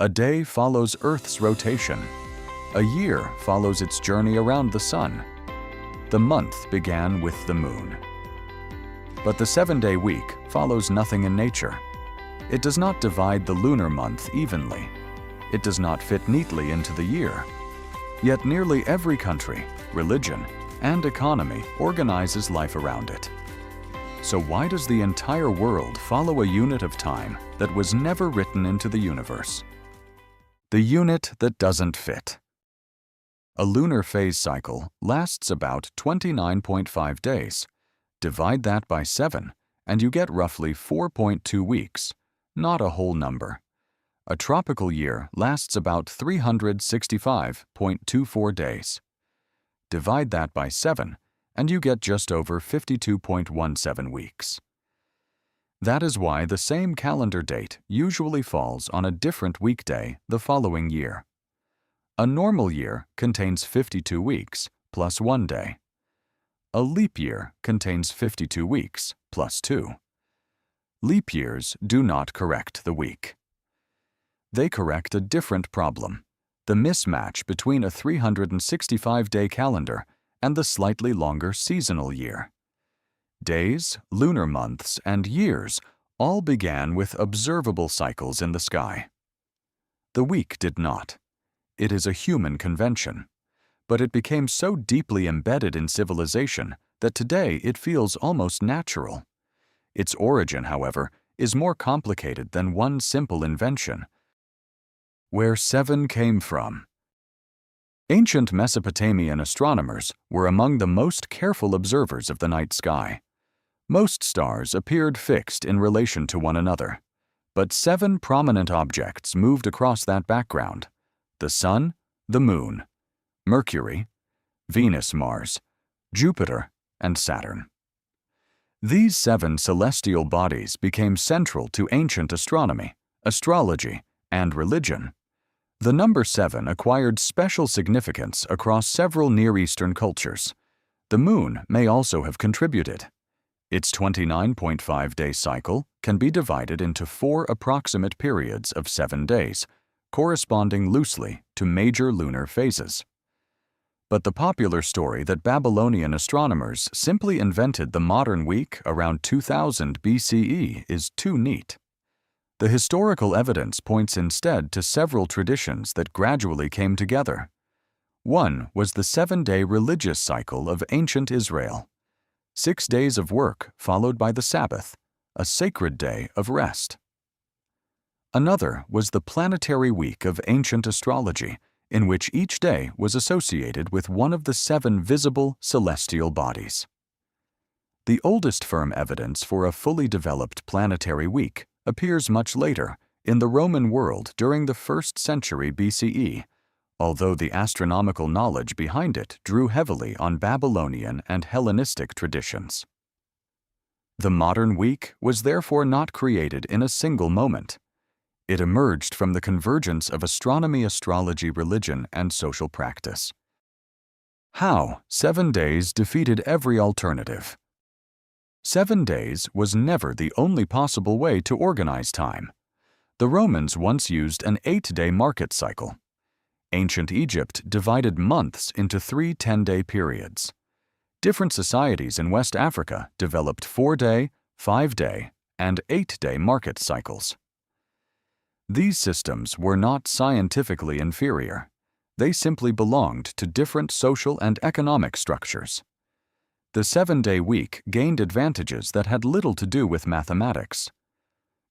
A day follows Earth's rotation. A year follows its journey around the sun. The month began with the moon. But the 7-day week follows nothing in nature. It does not divide the lunar month evenly. It does not fit neatly into the year. Yet nearly every country, religion, and economy organizes life around it. So why does the entire world follow a unit of time that was never written into the universe? The unit that doesn't fit. A lunar phase cycle lasts about 29.5 days. Divide that by 7, and you get roughly 4.2 weeks, not a whole number. A tropical year lasts about 365.24 days. Divide that by 7, and you get just over 52.17 weeks. That is why the same calendar date usually falls on a different weekday the following year. A normal year contains 52 weeks plus 1 day. A leap year contains 52 weeks plus 2. Leap years do not correct the week. They correct a different problem, the mismatch between a 365-day calendar and the slightly longer seasonal year. Days, lunar months, and years all began with observable cycles in the sky. The week did not. It is a human convention, but it became so deeply embedded in civilization that today it feels almost natural. Its origin, however, is more complicated than one simple invention. Where 7 came from. Ancient Mesopotamian astronomers were among the most careful observers of the night sky. Most stars appeared fixed in relation to one another, but 7 prominent objects moved across that background: the Sun, the Moon, Mercury, Venus, Mars, Jupiter, and Saturn. These 7 celestial bodies became central to ancient astronomy, astrology, and religion. The number 7 acquired special significance across several Near Eastern cultures. The Moon may also have contributed. Its 29.5-day cycle can be divided into 4 approximate periods of 7 days, corresponding loosely to major lunar phases. But the popular story that Babylonian astronomers simply invented the modern week around 2000 BCE is too neat. The historical evidence points instead to several traditions that gradually came together. One was the 7-day religious cycle of ancient Israel. 6 days of work followed by the Sabbath, a sacred day of rest. Another was the planetary week of ancient astrology, in which each day was associated with one of the 7 visible celestial bodies. The oldest firm evidence for a fully developed planetary week appears much later, in the Roman world during the 1st century BCE, although the astronomical knowledge behind it drew heavily on Babylonian and Hellenistic traditions. The modern week was therefore not created in a single moment. It emerged from the convergence of astronomy, astrology, religion, and social practice. How 7 days defeated every alternative. 7 days was never the only possible way to organize time. The Romans once used an 8-day market cycle. Ancient Egypt divided months into 3 10-day periods. Different societies in West Africa developed 4-day, 5-day, and 8-day market cycles. These systems were not scientifically inferior. They simply belonged to different social and economic structures. The 7-day week gained advantages that had little to do with mathematics.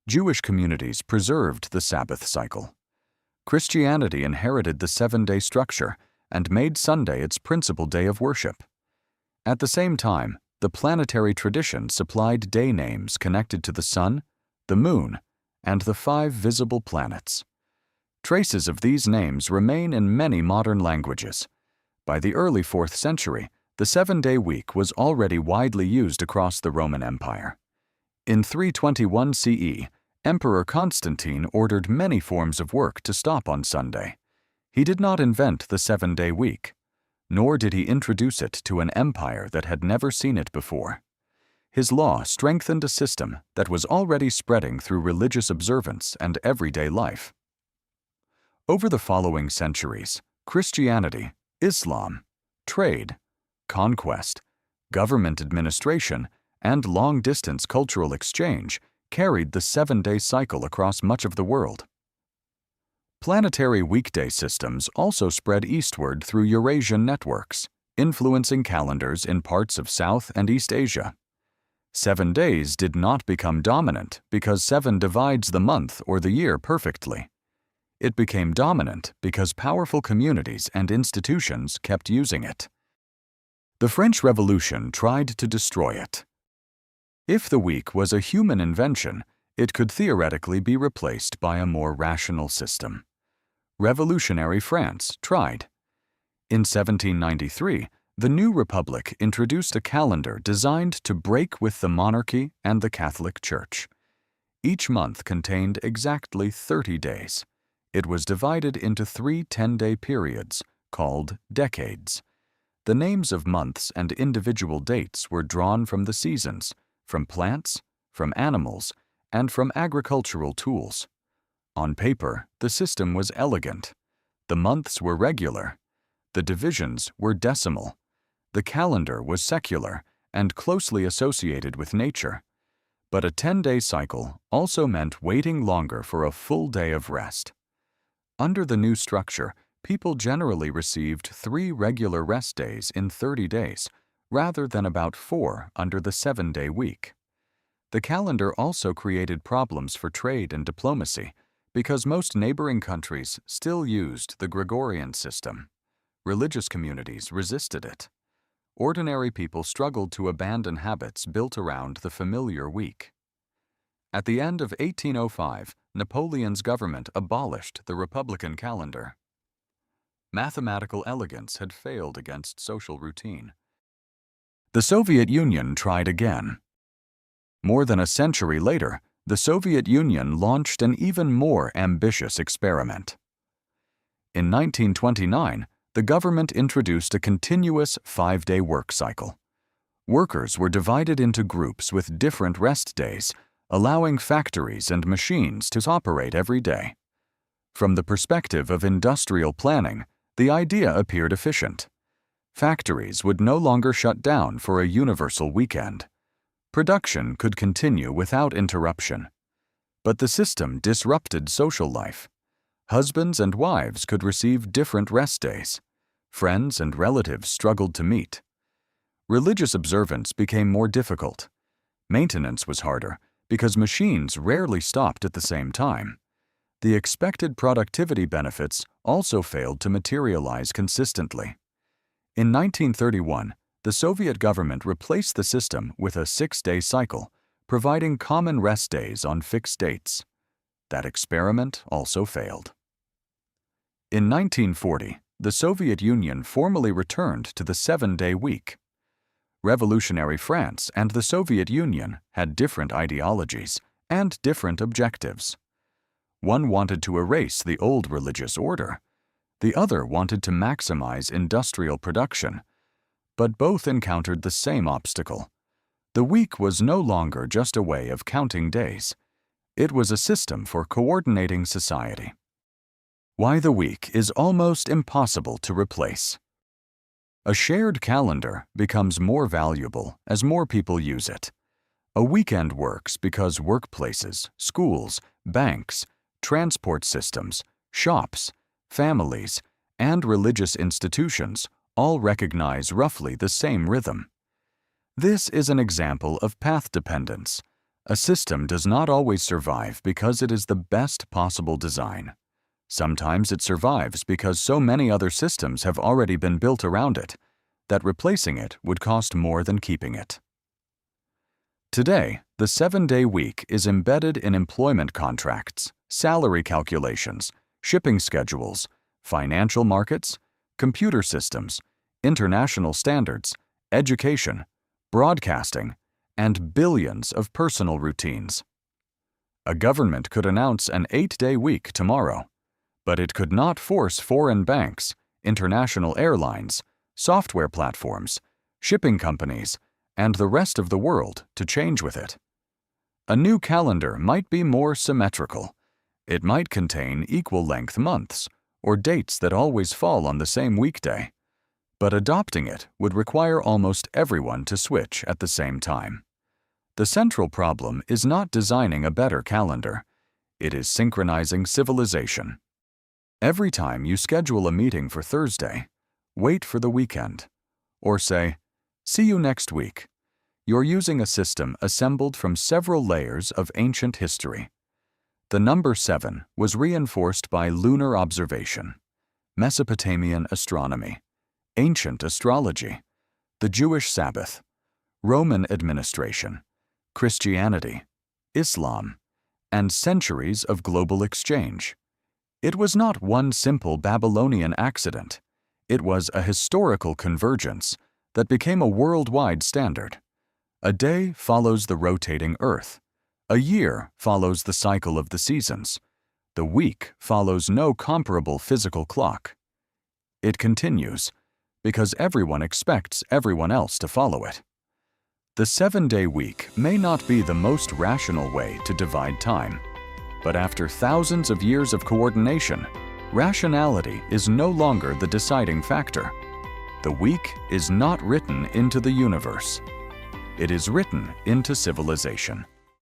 Jewish communities preserved the Sabbath cycle. Christianity inherited the 7-day structure and made Sunday its principal day of worship. At the same time, the planetary tradition supplied day names connected to the sun, the moon, and the 5 visible planets. Traces of these names remain in many modern languages. By the early 4th century, the 7-day week was already widely used across the Roman Empire. In 321 CE, Emperor Constantine ordered many forms of work to stop on Sunday. He did not invent the 7-day week, nor did he introduce it to an empire that had never seen it before. His law strengthened a system that was already spreading through religious observance and everyday life. Over the following centuries, Christianity, Islam, trade, conquest, government administration, and long-distance cultural exchange carried the 7-day cycle across much of the world. Planetary weekday systems also spread eastward through Eurasian networks, influencing calendars in parts of South and East Asia. 7 days did not become dominant because 7 divides the month or the year perfectly. It became dominant because powerful communities and institutions kept using it. The French Revolution tried to destroy it. If the week was a human invention, it could theoretically be replaced by a more rational system. Revolutionary France tried. In 1793, the new republic introduced a calendar designed to break with the monarchy and the Catholic Church. Each month contained exactly 30 days. It was divided into 3 10-day periods, called decades. The names of months and individual dates were drawn from the seasons, from plants, from animals, and from agricultural tools. On paper, the system was elegant. The months were regular. The divisions were decimal. The calendar was secular and closely associated with nature. But a 10-day cycle also meant waiting longer for a full day of rest. Under the new structure, people generally received 3 regular rest days in 30 days, rather than about 4 under the 7-day week. The calendar also created problems for trade and diplomacy, because most neighboring countries still used the Gregorian system. Religious communities resisted it. Ordinary people struggled to abandon habits built around the familiar week. At the end of 1805, Napoleon's government abolished the republican calendar. Mathematical elegance had failed against social routine. The Soviet Union tried again. More than a century later, the Soviet Union launched an even more ambitious experiment. In 1929, the government introduced a continuous 5-day work cycle. Workers were divided into groups with different rest days, allowing factories and machines to operate every day. From the perspective of industrial planning, the idea appeared efficient. Factories would no longer shut down for a universal weekend. Production could continue without interruption. But the system disrupted social life. Husbands and wives could receive different rest days. Friends and relatives struggled to meet. Religious observance became more difficult. Maintenance was harder because machines rarely stopped at the same time. The expected productivity benefits also failed to materialize consistently. In 1931, the Soviet government replaced the system with a 6-day cycle, providing common rest days on fixed dates. That experiment also failed. In 1940, the Soviet Union formally returned to the 7-day week. Revolutionary France and the Soviet Union had different ideologies and different objectives. One wanted to erase the old religious order. The other wanted to maximize industrial production. But both encountered the same obstacle. The week was no longer just a way of counting days. It was a system for coordinating society. Why the week is almost impossible to replace. A shared calendar becomes more valuable as more people use it. A weekend works because workplaces, schools, banks, transport systems, shops, families, and religious institutions all recognize roughly the same rhythm. This is an example of path dependence. A system does not always survive because it is the best possible design. Sometimes it survives because so many other systems have already been built around it that replacing it would cost more than keeping it. Today, the 7-day week is embedded in employment contracts, salary calculations, shipping schedules, financial markets, computer systems, international standards, education, broadcasting, and billions of personal routines. A government could announce an 8-day week tomorrow, but it could not force foreign banks, international airlines, software platforms, shipping companies, and the rest of the world to change with it. A new calendar might be more symmetrical. It might contain equal-length months, or dates that always fall on the same weekday, but adopting it would require almost everyone to switch at the same time. The central problem is not designing a better calendar. It is synchronizing civilization. Every time you schedule a meeting for Thursday, wait for the weekend, or say, "See you next week." You're using a system assembled from several layers of ancient history. The number 7 was reinforced by lunar observation, Mesopotamian astronomy, ancient astrology, the Jewish Sabbath, Roman administration, Christianity, Islam, and centuries of global exchange. It was not one simple Babylonian accident. It was a historical convergence that became a worldwide standard. A day follows the rotating Earth. A year follows the cycle of the seasons. The week follows no comparable physical clock. It continues because everyone expects everyone else to follow it. The 7-day week may not be the most rational way to divide time, but after thousands of years of coordination, rationality is no longer the deciding factor. The week is not written into the universe. It is written into civilization.